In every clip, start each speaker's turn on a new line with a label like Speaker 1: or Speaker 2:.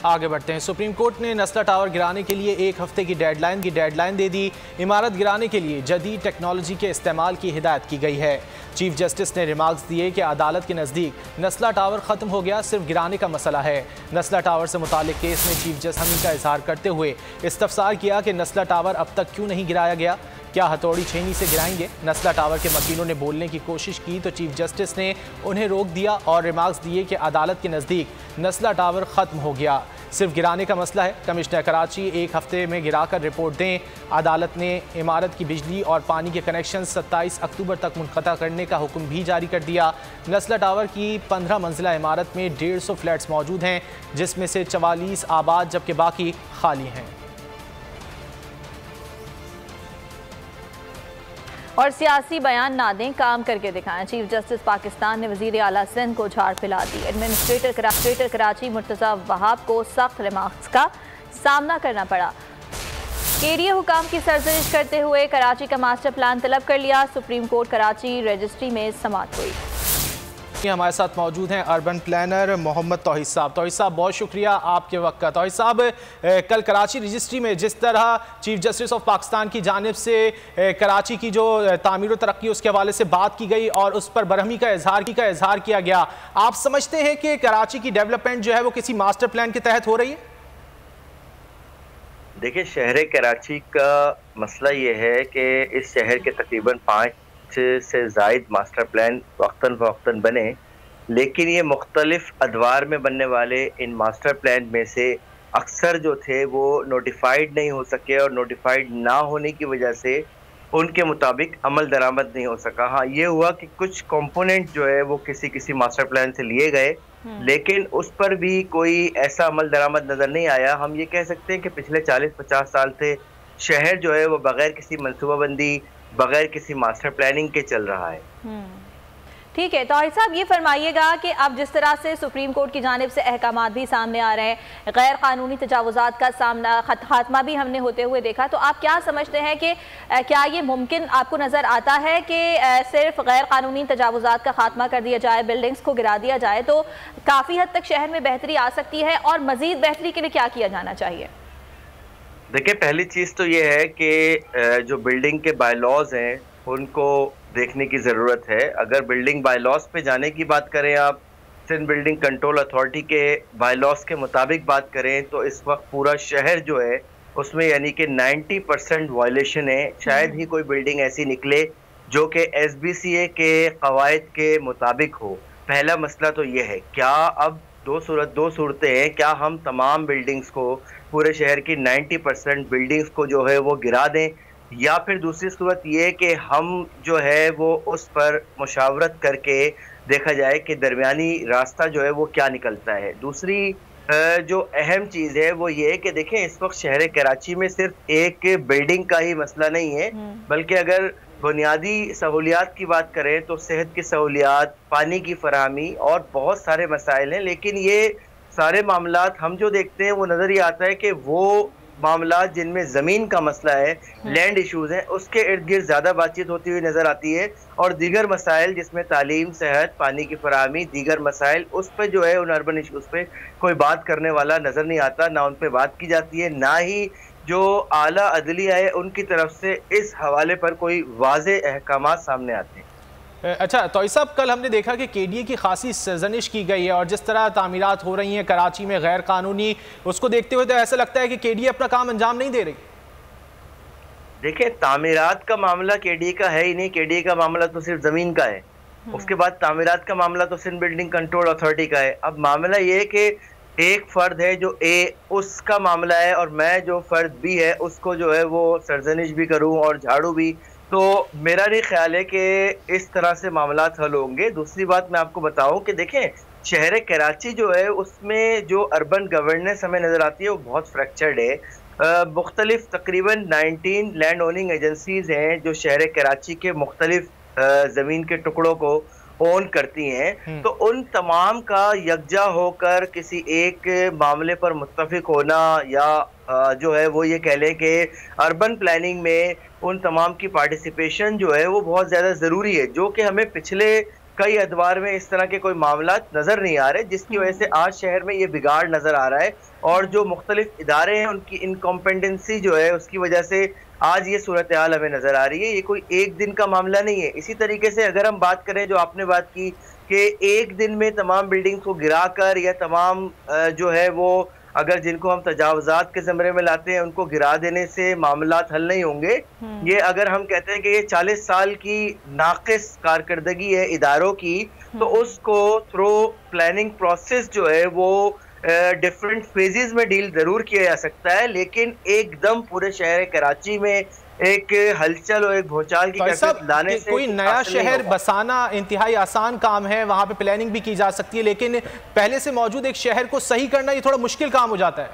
Speaker 1: आगे बढ़ते हैं। सुप्रीम कोर्ट ने नस्ला टावर गिराने के लिए 1 हफ्ते की डेडलाइन दे दी। इमारत गिराने के लिए जदीद टेक्नोलॉजी के इस्तेमाल की हिदायत की गई है। चीफ जस्टिस ने रिमार्क्स दिए कि अदालत के नज़दीक नस्ला टावर ख़त्म हो गया, सिर्फ गिराने का मसला है। नस्ला टावर से मुतालिक केस में चीफ जस्टिस हमी का इजहार करते हुए इस्तफसार किया कि नस्ला टावर अब तक क्यों नहीं गिराया गया, क्या हथौड़ी छेनी से गिराएंगे। नस्ला टावर के वकीलों ने बोलने की कोशिश की तो चीफ जस्टिस ने उन्हें रोक दिया और रिमार्क्स दिए कि अदालत के नज़दीक नस्ला टावर ख़त्म हो गया, सिर्फ गिराने का मसला है। कमिश्नर कराची 1 हफ्ते में गिराकर रिपोर्ट दें। अदालत ने इमारत की बिजली और पानी के कनेक्शन 27 अक्टूबर तक मुनक़ता करने का हुक्म भी जारी कर दिया। नस्ला टावर की 15 मंजिला इमारत में 150 फ्लैट्स मौजूद हैं, जिसमें से 44 आबाद जबकि बाकी खाली हैं।
Speaker 2: और सियासी बयान ना दें, काम करके दिखाएं। चीफ जस्टिस पाकिस्तान ने वज़ीर आला सिंध को झाड़ पिला दी। एडमिनिस्ट्रेटर कराची मुर्तज़ा वहाब को सख्त रिमार्क्स का सामना करना पड़ा। केडीए हुकाम की सरजरिश करते हुए कराची का मास्टर प्लान तलब कर लिया। सुप्रीम कोर्ट कराची रजिस्ट्री में समाअत हुई।
Speaker 1: हमारे साथ मौजूद हैं अर्बन प्लानर मोहम्मद तौहीद साहब। तौहीद साहब, बहुत शुक्रिया आपके वक्त का। तौहीद साहब, कल कराची रजिस्ट्री में जिस तरह चीफ जस्टिस ऑफ पाकिस्तान की जानिब से कराची की जो तामीर और तरक्की उसके हवाले से बात की गई और उस पर बरहमी का इजहार किया गया, आप समझते हैं कि कराची की डेवलपमेंट जो है वो किसी मास्टर प्लान के तहत हो रही है?
Speaker 3: देखिए, शहर कराची का मसला ये है कि इस शहर के तकरीबन 5 से ज़ायद मास्टर प्लान वक्तन फ़वक्तन बने, लेकिन ये मुख्तलिफ अदवार में बनने वाले इन मास्टर प्लान में से अक्सर जो थे वो नोटिफाइड नहीं हो सके और नोटिफाइड ना होने की वजह से उनके मुताबिक अमल दरामद नहीं हो सका। हाँ, ये हुआ कि कुछ कंपोनेंट जो है वो किसी मास्टर प्लान से लिए गए, लेकिन उस पर भी कोई ऐसा अमल दरामद नज़र नहीं आया। हम ये कह सकते हैं कि पिछले 40-50 साल से शहर जो है वो बगैर किसी मनसूबाबंदी, बगैर किसी मास्टर प्लानिंग के चल रहा है।
Speaker 2: ठीक है, तौहीद साहब ये फरमाइएगा कि अब जिस तरह से सुप्रीम कोर्ट की जानिब से अहकामात भी सामने आ रहे हैं, गैर कानूनी तजावुज़ात का सामना खात्मा भी हमने होते हुए देखा, तो आप क्या समझते हैं कि क्या ये मुमकिन आपको नज़र आता है कि सिर्फ गैर कानूनी तजावुज़ात का खात्मा कर दिया जाए, बिल्डिंग्स को गिरा दिया जाए तो काफ़ी हद तक शहर में बेहतरी आ सकती है, और मज़ीद बेहतरी के लिए क्या किया जाना चाहिए?
Speaker 3: देखिए, पहली चीज़ तो ये है कि जो बिल्डिंग के बायलॉज हैं उनको देखने की ज़रूरत है। अगर बिल्डिंग बायलॉज पे जाने की बात करें, आप सिंध बिल्डिंग कंट्रोल अथॉरिटी के बायलॉज के मुताबिक बात करें तो इस वक्त पूरा शहर जो है उसमें यानी कि 90% वायलेशन है। शायद ही कोई बिल्डिंग ऐसी निकले जो कि SBCA के कवायद के मुताबिक हो। पहला मसला तो ये है, क्या अब दो सूरतें हैं, क्या हम तमाम बिल्डिंग्स को, पूरे शहर की 90% बिल्डिंग्स को जो है वो गिरा दें, या फिर दूसरी सूरत ये कि हम जो है वो उस पर मुशावरत करके देखा जाए कि दरमियानी रास्ता जो है वो क्या निकलता है। दूसरी जो अहम चीज़ है वो ये है कि देखें, इस वक्त शहर कराची में सिर्फ एक बिल्डिंग का ही मसला नहीं है, बल्कि अगर बुनियादी सहूलियात की बात करें तो सेहत की सहूलियात, पानी की फराहमी और बहुत सारे मसाइल हैं। लेकिन ये सारे मामलात हम जो देखते हैं वो नज़र ये आता है कि वो मामलात जिनमें ज़मीन का मसला है, लैंड इश्यूज़ हैं, उसके इर्द गिर्द ज़्यादा बातचीत होती हुई नज़र आती है, और दीगर मसाइल जिसमें तालीम, सेहत, पानी की फराहमी, दीगर मसाइल, उस पर जो है उन अर्बन इश्यूज़ पे कोई बात करने वाला नज़र नहीं आता, ना उन पर बात की जाती है, ना ही जो आला अदलिया है उनकी तरफ से इस हवाले पर कोई वाज़े अहकामात सामने आते हैं।
Speaker 1: अच्छा तौहीद साहब, कल हमने देखा कि केडीए की खासी सरजनिश की गई है और जिस तरह तामीरात हो रही हैं कराची में गैर कानूनी, उसको देखते हुए तो ऐसा लगता है कि केडीए अपना काम अंजाम नहीं दे रही।
Speaker 3: देखिए, तामीरात का मामला केडीए का है ही नहीं, केडीए का मामला तो सिर्फ ज़मीन का है। उसके बाद तामीरात का मामला तो सिंध बिल्डिंग कंट्रोल अथॉरिटी का है। अब मामला ये है कि एक फ़र्द है जो उसका मामला है और मैं जो फ़र्द भी है उसको जो है वो सरजनिश भी करूँ और झाड़ू भी, तो मेरा नहीं ख्याल है कि इस तरह से मामलात हल होंगे। दूसरी बात मैं आपको बताऊं कि देखें, शहर कराची जो है उसमें जो अर्बन गवर्नेंस हमें नज़र आती है वो बहुत फ्रैक्चर्ड है। मुख्तलिफ तकरीबन 19 लैंड ओनिंग एजेंसीज़ हैं जो शहर कराची के मुख्तलिफ ज़मीन के टुकड़ों को ओन करती हैं, तो उन तमाम का यकजा होकर किसी एक मामले पर मुत्तफिक होना या जो है वो ये कह लें कि अर्बन प्लानिंग में उन तमाम की पार्टिसिपेशन जो है वो बहुत ज़्यादा ज़रूरी है, जो कि हमें पिछले कई अदवार में इस तरह के कोई मामला नजर नहीं आ रहे, जिसकी वजह से आज शहर में ये बिगाड़ नजर आ रहा है। और जो मुख्तलिफ इदारे हैं उनकी इनकॉम्पिटेंसी जो है उसकी वजह से आज ये सूरत हाल हमें नजर आ रही है। ये कोई एक दिन का मामला नहीं है। इसी तरीके से अगर हम बात करें, जो आपने बात की कि एक दिन में तमाम बिल्डिंग्स को गिराकर या तमाम जो है वो अगर जिनको हम तजावजात के ज़मरे में लाते हैं उनको गिरा देने से मामलात हल नहीं होंगे। ये अगर हम कहते हैं कि ये 40 साल की नाक़िस कारकर्दगी है इदारों की, तो उसको थ्रू प्लानिंग प्रोसेस जो है वो डिफरेंट फेजेस में डील जरूर किया जा सकता है, लेकिन एकदम पूरे शहर कराची में एक हलचल और एक भूचाल की कैफियत लाने से
Speaker 1: कोई नया शहर बसाना इंतहाई आसान काम है, वहां पे प्लानिंग भी की जा सकती है, लेकिन पहले से मौजूद एक शहर को सही करना ये थोड़ा मुश्किल काम हो जाता है।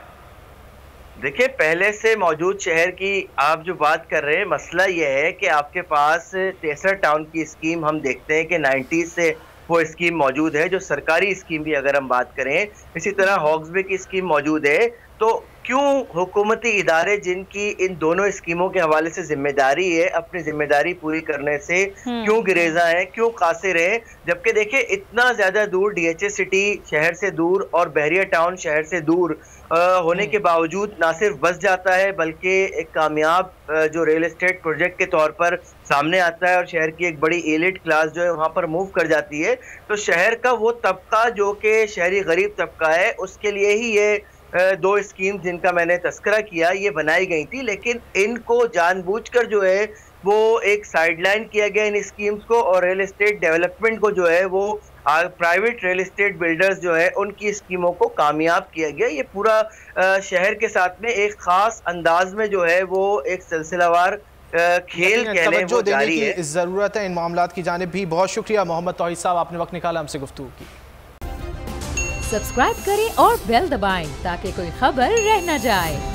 Speaker 3: देखिए, पहले से मौजूद शहर की आप जो बात कर रहे हैं, मसला यह है कि आपके पास तेसर टाउन की स्कीम हम देखते हैं कि 90s से वो स्कीम मौजूद है, जो सरकारी स्कीम भी अगर हम बात करें। इसी तरह हॉक्सबे की स्कीम मौजूद है। तो क्यों हुकूमती इदारे जिनकी इन दोनों स्कीमों के हवाले से जिम्मेदारी है, अपनी जिम्मेदारी पूरी करने से क्यों गिरेजा है, क्यों कासिर है? जबकि देखिए, इतना ज्यादा दूर DHA सिटी शहर से दूर और बहरिया टाउन शहर से दूर होने के बावजूद ना सिर्फ बस जाता है, बल्कि एक कामयाब जो रियल एस्टेट प्रोजेक्ट के तौर पर सामने आता है और शहर की एक बड़ी एलिट क्लास जो है वहाँ पर मूव कर जाती है। तो शहर का वो तबका जो कि शहरी गरीब तबका है, उसके लिए ही ये दो स्कीम जिनका मैंने तस्करा किया ये बनाई गई थी, लेकिन इनको जानबूझकर जो है वो एक साइडलाइन किया गया इन स्कीम्स को, और रियल एस्टेट डेवलपमेंट को जो है वो प्राइवेट रियल एस्टेट बिल्डर्स जो है उनकी स्कीमों को कामयाब किया गया। ये पूरा शहर के साथ में एक खास अंदाज में जो है वो एक सिलसिलावार खेल कहने वो जारी है।
Speaker 1: जरूरत है इन मामलात की जानिब भी। बहुत शुक्रिया मोहम्मद तौहीद साहब, आपने वक्त निकाला हमसे गुफ्तगू की।
Speaker 4: सब्सक्राइब करें और बेल दबाएं ताकि कोई खबर रह न जाए।